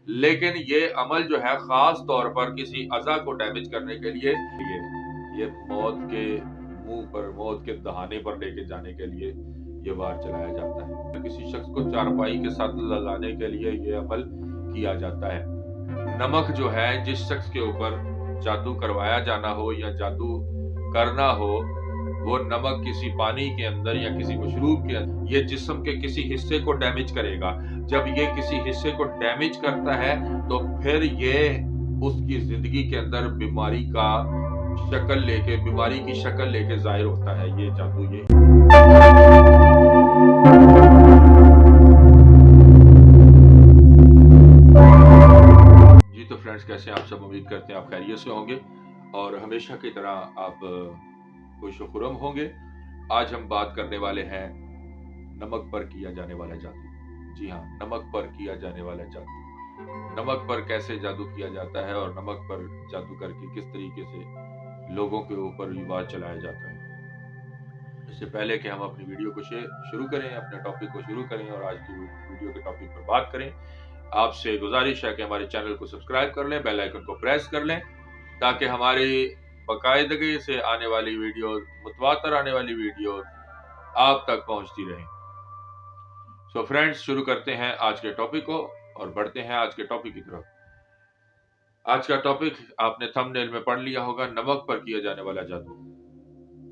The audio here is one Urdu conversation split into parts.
لیکن یہ عمل جو ہے خاص طور پر کسی اعضا کو ڈیمیج کرنے کے لیے یہ موت کے منہ پر، موت کے دہانے پر لے کے جانے کے لیے یہ وار چلایا جاتا ہے۔ کسی شخص کو چارپائی کے ساتھ لگانے کے لیے یہ عمل کیا جاتا ہے۔ نمک جو ہے جس شخص کے اوپر جادو کروایا جانا ہو یا جادو کرنا ہو، وہ نمک کسی پانی کے اندر یا کسی مشروب کے اندر یہ جسم کے کسی حصے کو ڈیمیج کرے گا۔ جب یہ کسی حصے کو ڈیمیج کرتا ہے تو پھر یہ اس کی زندگی کے اندر بیماری کا شکل لے کے، بیماری کی شکل لے کے ظاہر ہوتا ہے یہ جادو۔ یہ جی تو فرینڈز، کیسے آپ سب؟ امید کرتے ہیں آپ خیریت سے ہوں گے اور ہمیشہ کی طرح آپ خوش و خرم ہوں گے۔ آج ہم بات کرنے والے ہیں نمک پر کیا جانے والا جادو۔ جی ہاں، نمک پر کیا جانے والا جادو۔ نمک پر کیسے جادو کیا جاتا ہے اور نمک پر جادو کر کے کس طریقے سے لوگوں کے اوپر رواج چلایا جاتا ہے۔ اس سے پہلے کہ ہم اپنی ویڈیو کو شروع کریں، اپنے ٹاپک کو شروع کریں اور آج کی ویڈیو کے ٹاپک پر بات کریں، آپ سے گزارش ہے کہ ہمارے چینل کو سبسکرائب کر لیں، بیل آئیکن کو پریس کر لیں تاکہ ہماری باقاعدگی سے آنے والی ویڈیوز، متواتر آنے والی ویڈیوز آپ تک پہنچتی رہیں۔ سو فرینڈز، شروع کرتے ہیں آج کے ٹاپک کو اور بڑھتے ہیں آج کے ٹاپک کی طرف۔ آج کا ٹاپک آپ نے تھمب نیل میں پڑھ لیا ہوگا، نمک پر کیا جانے والا جادو۔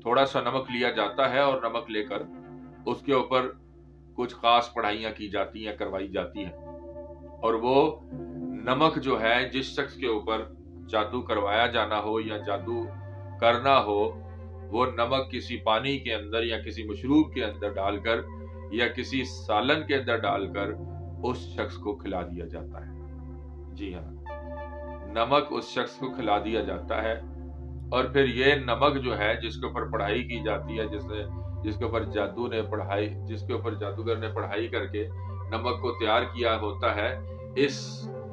تھوڑا سا نمک لیا جاتا ہے اور نمک لے کر اس کے اوپر کچھ خاص پڑھائیاں کی جاتی ہیں، کروائی جاتی ہیں، اور وہ نمک جو ہے جس شخص کے اوپر جادو کروایا جانا ہو یا جادو کرنا ہو، وہ نمک کسی پانی کے اندر یا کسی مشروب کے اندر ڈال کر یا کسی سالن کے اندر ڈال کر اس شخص کو کھلا دیا جاتا ہے۔ جی ہاں، نمک اس شخص کو کھلا دیا جاتا ہے اور پھر یہ نمک جو ہے جس کے اوپر پڑھائی کی جاتی ہے، جس کے اوپر جادوگر نے پڑھائی کر کے نمک کو تیار کیا ہوتا ہے، اس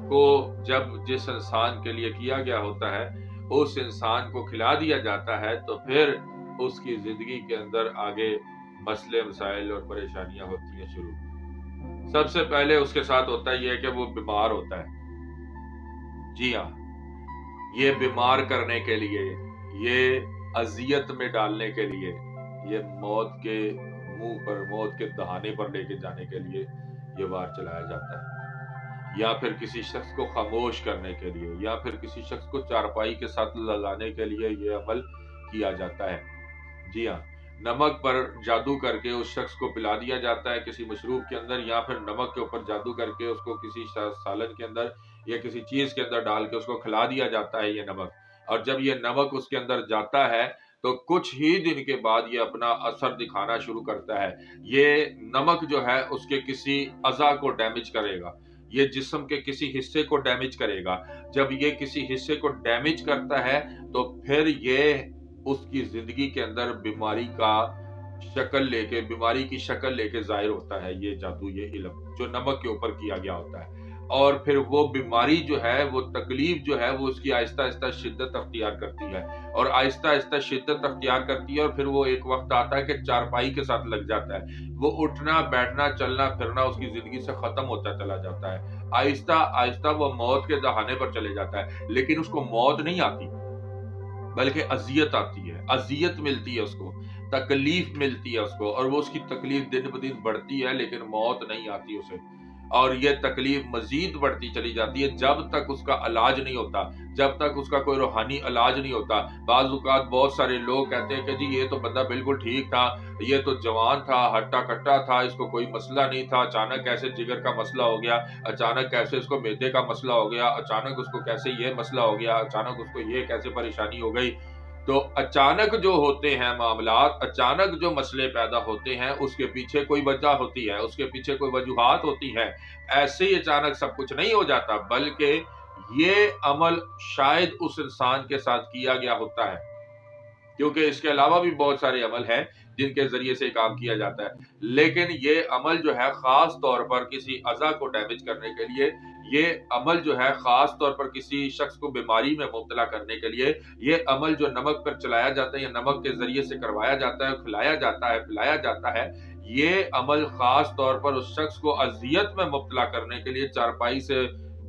کو جب جس انسان کے لیے کیا گیا ہوتا ہے اس انسان کو کھلا دیا جاتا ہے تو پھر اس کی زندگی کے اندر آگے مسئلے، مسائل اور پریشانیاں ہوتی ہیں شروع۔ سب سے پہلے اس کے ساتھ ہوتا ہے یہ کہ وہ بیمار ہوتا ہے۔ جی ہاں، یہ بیمار کرنے کے لیے، یہ اذیت میں ڈالنے کے لیے، یہ موت کے منہ پر، موت کے دہانے پر لے کے جانے کے لیے یہ وار چلایا جاتا ہے، یا پھر کسی شخص کو خاموش کرنے کے لیے، یا پھر کسی شخص کو چارپائی کے ساتھ لگانے کے لیے یہ عمل کیا جاتا ہے۔ جی ہاں، نمک پر جادو کر کے اس شخص کو پلا دیا جاتا ہے کسی مشروب کے اندر، یا پھر نمک کے اوپر جادو کر کے اس کو کسی سالن کے اندر یا کسی چیز کے اندر ڈال کے اس کو کھلا دیا جاتا ہے یہ نمک۔ اور جب یہ نمک اس کے اندر جاتا ہے تو کچھ ہی دن کے بعد یہ اپنا اثر دکھانا شروع کرتا ہے۔ یہ نمک جو ہے اس کے کسی اعضا کو ڈیمیج کرے گا، یہ جسم کے کسی حصے کو ڈیمیج کرے گا۔ جب یہ کسی حصے کو ڈیمیج کرتا ہے تو پھر یہ اس کی زندگی کے اندر بیماری کا شکل لے کے، بیماری کی شکل لے کے ظاہر ہوتا ہے یہ جادو، یہ علم جو نمک کے اوپر کیا گیا ہوتا ہے۔ اور پھر وہ بیماری جو ہے، وہ تکلیف جو ہے، وہ اس کی آہستہ آہستہ شدت اختیار کرتی ہے، اور آہستہ آہستہ شدت اختیار کرتی ہے، اور پھر وہ ایک وقت آتا ہے کہ چارپائی کے ساتھ لگ جاتا ہے۔ وہ اٹھنا، بیٹھنا، چلنا پھرنا اس کی زندگی سے ختم ہوتا چلا جاتا ہے۔ آہستہ آہستہ وہ موت کے دہانے پر چلے جاتا ہے، لیکن اس کو موت نہیں آتی بلکہ اذیت آتی ہے، اذیت ملتی ہے اس کو، تکلیف ملتی ہے اس کو، اور وہ اس کی تکلیف دن بدن بڑھتی ہے لیکن موت نہیں آتی اسے، اور یہ تکلیف مزید بڑھتی چلی جاتی ہے جب تک اس کا علاج نہیں ہوتا، جب تک اس کا کوئی روحانی علاج نہیں ہوتا۔ بعض اوقات بہت سارے لوگ کہتے ہیں کہ جی یہ تو بندہ بالکل ٹھیک تھا، یہ تو جوان تھا، ہٹا کٹا تھا، اس کو کوئی مسئلہ نہیں تھا، اچانک کیسے جگر کا مسئلہ ہو گیا، اچانک کیسے اس کو معدے کا مسئلہ ہو گیا، اچانک اس کو کیسے یہ مسئلہ ہو گیا، اچانک اس کو یہ کیسے پریشانی ہو گئی۔ تو اچانک جو ہوتے ہیں معاملات، اچانک جو مسئلے پیدا ہوتے ہیں، اس کے پیچھے کوئی وجہ ہوتی ہے، اس کے پیچھے کوئی وجوہات ہوتی ہے۔ ایسے ہی اچانک سب کچھ نہیں ہو جاتا، بلکہ یہ عمل شاید اس انسان کے ساتھ کیا گیا ہوتا ہے، کیونکہ اس کے علاوہ بھی بہت سارے عمل ہیں جن کے ذریعے سے کام کیا جاتا ہے، لیکن یہ عمل جو ہے خاص طور پر کسی اعضا کو ڈیمیج کرنے کے لیے، یہ عمل جو ہے خاص طور پر کسی شخص کو بیماری میں مبتلا کرنے کے لیے، یہ عمل جو نمک پر چلایا جاتا ہے یا نمک کے ذریعے سے کروایا جاتا ہے، کھلایا جاتا ہے، پلایا جاتا ہے، یہ عمل خاص طور پر اس شخص کو اذیت میں مبتلا کرنے کے لیے، چارپائی سے